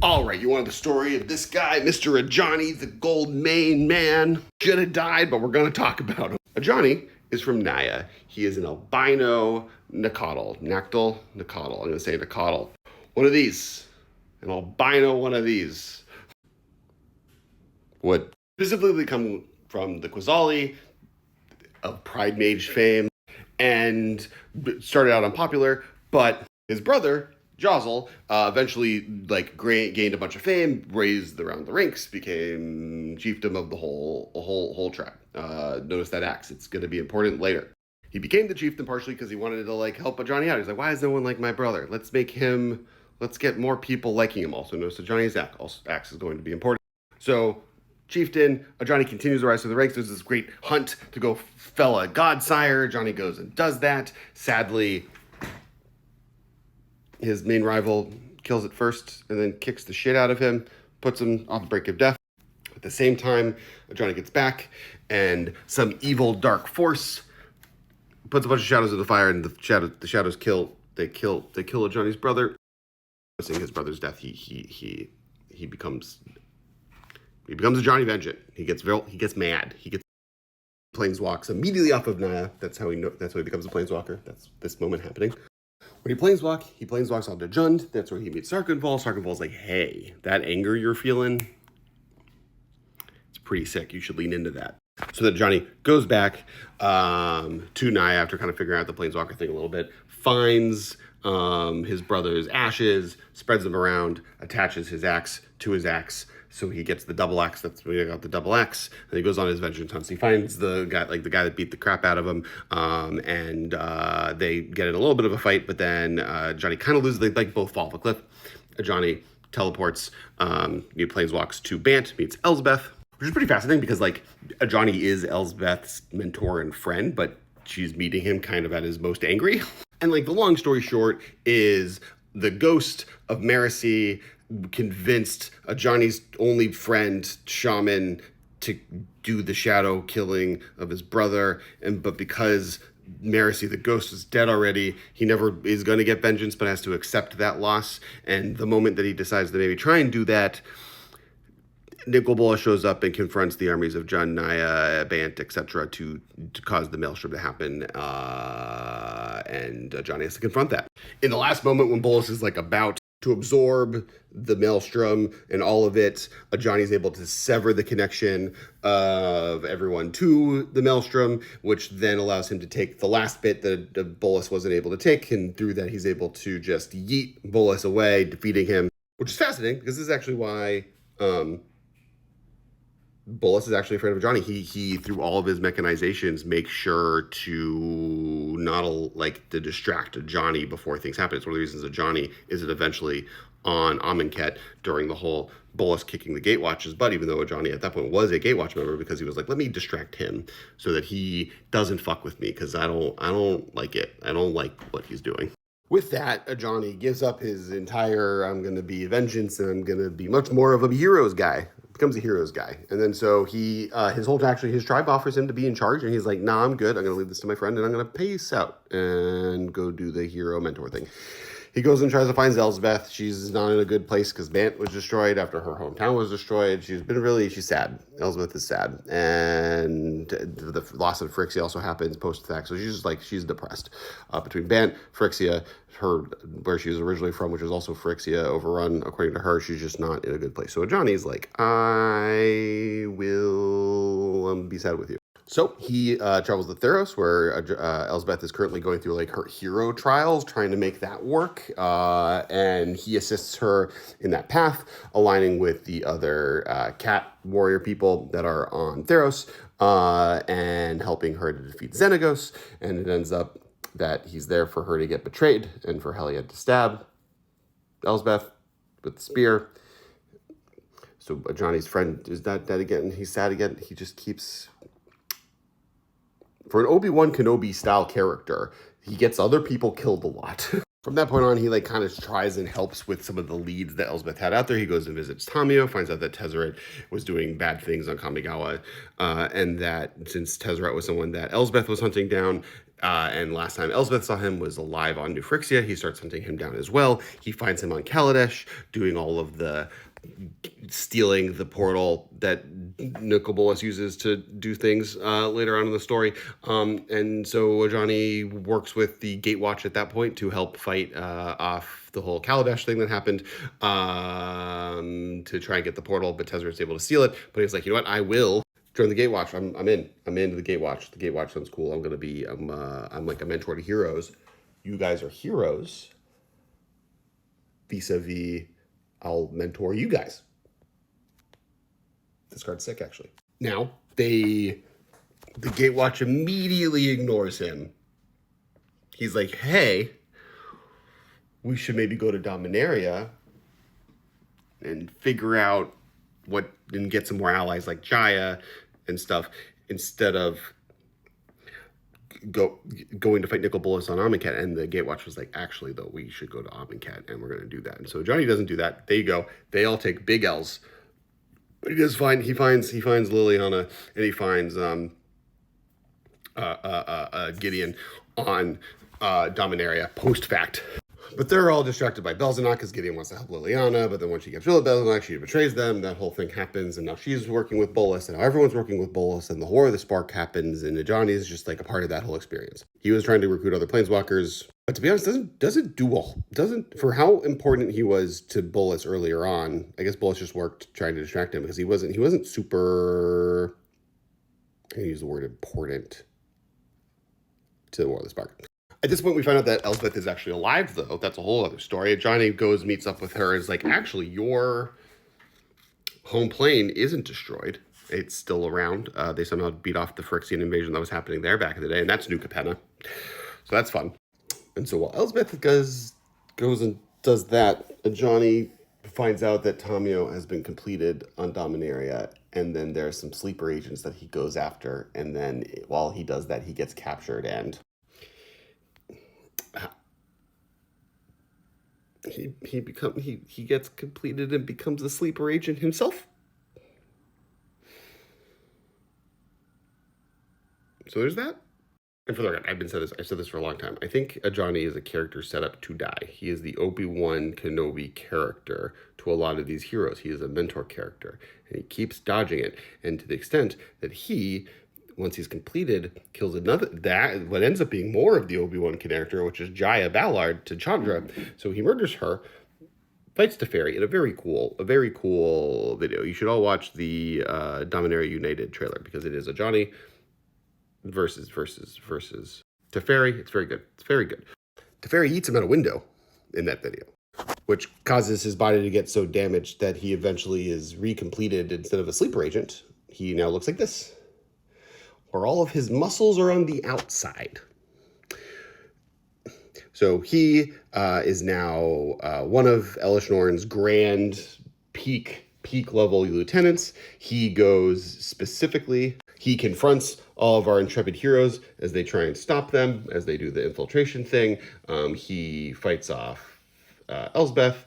All right, you wanted the story of this guy, Mr. Ajani, the gold mane man. Should have died, but we're going to talk about him. Ajani is from Naya. He is an albino Nakatl. Nakatl. I'm going to say Nakatl. One of these. An albino one of these. Would specifically come from the Quasali of Pride Mage fame and started out unpopular, but his brother Jozel eventually gained a bunch of fame, raised around the ranks, became chieftain of the whole tribe. Notice that axe; it's going to be important later. He became the chieftain partially because he wanted to help Ajani out. He's like, why is no one like my brother? Let's get more people liking him. Also, notice Ajani's axe is going to be important. So chieftain, Ajani continues to rise through the ranks. There's this great hunt to go fell a godsire. Ajani goes and does that. Sadly, his main rival kills it first and then kicks the shit out of him, puts him on the brink of death. At the same time, Ajani gets back, and some evil dark force puts a bunch of shadows in the fire, and the shadows kill Ajani's brother. Seeing his brother's death, he becomes Ajani Vengeant. He gets mad. He gets planeswalks immediately off of Naya. That's how he becomes a planeswalker. That's this moment happening. When he planeswalks onto Jund. That's where he meets Sarkhanval. Sarkhanval's like, hey, that anger you're feeling, it's pretty sick. You should lean into that. So that Ajani goes back to Naya after kind of figuring out the planeswalker thing a little bit, finds his brother's ashes, spreads them around, attaches his axe to his axe. So he gets the double axe. That's where he got the double axe. And he goes on his vengeance hunt. So he finds the guy that beat the crap out of him. And they get in a little bit of a fight, but then Ajani kind of loses. They both fall off a cliff. Ajani teleports, he planeswalks to Bant, meets Elsbeth, which is pretty fascinating because Ajani is Elsbeth's mentor and friend, but she's meeting him kind of at his most angry. And the long story short is the ghost of Marasi convinced Ajani's only friend, Shaman, to do the shadow killing of his brother. But because Marasi, the ghost, is dead already, he never is going to get vengeance, but has to accept that loss. And the moment that he decides to maybe try and do that, Nicol shows up and confronts the armies of Jund, Naya, Bant, etc. to cause the maelstrom to happen, and Ajani has to confront that. In the last moment when Bolas is about to absorb the maelstrom and all of it, Ajani is able to sever the connection of everyone to the maelstrom, which then allows him to take the last bit that Bolas wasn't able to take, and through that he's able to just yeet Bolas away, defeating him, which is fascinating because this is actually why Bolas is actually afraid of Ajani. He through all of his mechanizations makes sure to not to distract Ajani before things happen. It's one of the reasons Ajani isn't eventually on Amonkhet during the whole Bolas kicking the Gatewatch's butt, even though Ajani at that point was a Gatewatch member, because he was let me distract him so that he doesn't fuck with me, because I don't like it. I don't like what he's doing. With that, Ajani gives up his entire I'm going to be vengeance and I'm going to be much more of a heroes guy. Becomes a heroes guy. And then so his tribe offers him to be in charge, and he's like, nah, I'm good. I'm going to leave this to my friend, and I'm going to peace out and go do the hero mentor thing. He goes and tries to find Elsbeth. She's not in a good place because Bant was destroyed after her hometown was destroyed. She's sad. Elsbeth is sad. And the loss of Phyrexian also happens post-fact. So she's depressed. Between Bant, Phyrexian, where she was originally from, which is also Phyrexian, overrun, according to her, she's just not in a good place. So Ajani's I will be sad with you. So he travels to Theros, where Elsbeth is currently going through her hero trials, trying to make that work, and he assists her in that path, aligning with the other cat warrior people that are on Theros, and helping her to defeat Xenagos. And it ends up that he's there for her to get betrayed and for Heliod to stab Elsbeth with the spear. So Ajani's friend is dead again. He's sad again. He just keeps... For an Obi-Wan Kenobi-style character, he gets other people killed a lot. From that point on, he kind of tries and helps with some of the leads that Elsbeth had out there. He goes and visits Tamio, finds out that Tezzeret was doing bad things on Kamigawa, and that since Tezzeret was someone that Elsbeth was hunting down, And last time Elsbeth saw him was alive on New Phryxia. He starts hunting him down as well. He finds him on Kaladesh, doing all of the stealing the portal that Nicobolus uses to do things later on in the story. And so Ajani works with the Gatewatch at that point to help fight off the whole Kaladesh thing that happened to try and get the portal, but Tezzer's able to steal it. But he's like, you know what, I will join the Gatewatch. I'm into the Gatewatch. The Gatewatch sounds cool. I'm like a mentor to heroes. You guys are heroes. Vis-a-vis, I'll mentor you guys. This card's sick, actually. Now, the Gatewatch immediately ignores him. He's like, hey, we should maybe go to Dominaria and figure out and get some more allies like Jaya and stuff, instead of going to fight Nicobolus on Amonkhet. And the Gatewatch was like, actually, though, we should go to Amonkhet, and we're going to do that. And so Johnny doesn't do that. They go. They all take big L's. But he does find, he finds Liliana, and he finds Gideon on Dominaria post-fact. But they're all distracted by Belzenok because Gideon wants to help Liliana, but then when she gets rid of Belzenok, she betrays them. That whole thing happens, and now she's working with Bolus, and now everyone's working with Bolus, and the Horror of the Spark happens, and Ajani is just like a part of that whole experience. He was trying to recruit other planeswalkers, but to be honest, doesn't for how important he was to Bolus earlier on. I guess Bolus just worked trying to distract him because he wasn't super, I'm gonna use the word important to the War of the Spark. At this point, we find out that Elsbeth is actually alive, though. That's a whole other story. Johnny goes, meets up with her, and is like, actually, your home plane isn't destroyed. It's still around. They somehow beat off the Phyrexian invasion that was happening there back in the day, and that's New Capenna. So that's fun. And so while Elsbeth goes and does that, Johnny finds out that Tamio has been completed on Dominaria, and then there's some sleeper agents that he goes after, and then while he does that, he gets captured, and he gets completed and becomes a sleeper agent himself. So there's that. And for the record, I've said this for a long time. I think Ajani is a character set up to die. He is the Obi-Wan Kenobi character to a lot of these heroes. He is a mentor character, and he keeps dodging it. And to the extent that he, once he's completed, kills what ends up being more of the Obi-Wan character, which is Jaya Ballard to Chandra. So he murders her, fights Teferi in a very cool video. You should all watch the Dominaria United trailer, because it is Ajani versus Teferi. It's very good. It's very good. Teferi eats him out a window in that video, which causes his body to get so damaged that he eventually is recompleted. Instead of a sleeper agent, he now looks like this, where all of his muscles are on the outside. So he is now one of Elish Norn's grand peak level lieutenants. He goes specifically, he confronts all of our intrepid heroes as they try and stop them, as they do the infiltration thing. He fights off Elsbeth.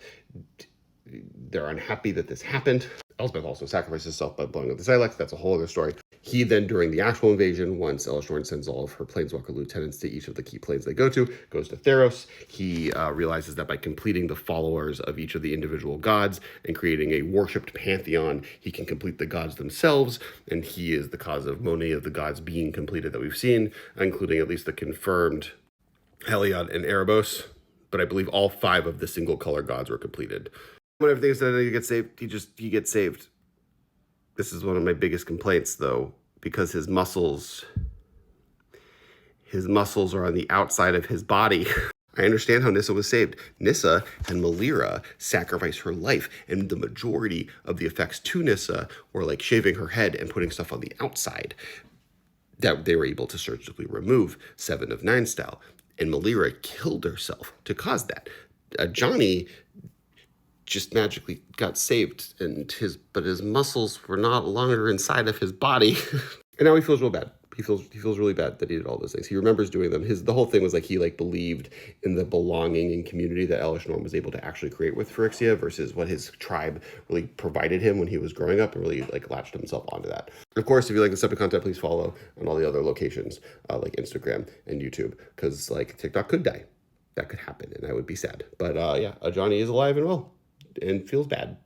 They're unhappy that this happened. Elsbeth also sacrifices herself by blowing up the Silex. That's a whole other story. He then, during the actual invasion, once Elish Norn sends all of her planeswalker lieutenants to each of the key planes they go to, goes to Theros. He realizes that by completing the followers of each of the individual gods and creating a worshipped pantheon, he can complete the gods themselves, and he is the cause of many of the gods being completed that we've seen, including at least the confirmed Heliod and Erebos, but I believe all 5 of the single color gods were completed. When everything is done, he gets saved. He gets saved. This is one of my biggest complaints, though, because his muscles are on the outside of his body. I understand how Nissa was saved. Nissa and Malira sacrificed her life, and the majority of the effects to Nissa were like shaving her head and putting stuff on the outside that they were able to surgically remove, 7 of 9 style. And Malira killed herself to cause that. Johnny just magically got saved, but his muscles were not longer inside of his body. And now he feels real bad. he feels really bad that he did all those things. He remembers doing them. The whole thing was like he like believed in the belonging and community that Elish Norm was able to actually create with Phyrexia versus what his tribe really provided him when he was growing up, and really like latched himself onto that. Of course, if you like this type of content, please follow on all the other locations like Instagram and YouTube, because like TikTok could die. That could happen, and I would be sad. But yeah, Ajani is alive and well and feels bad.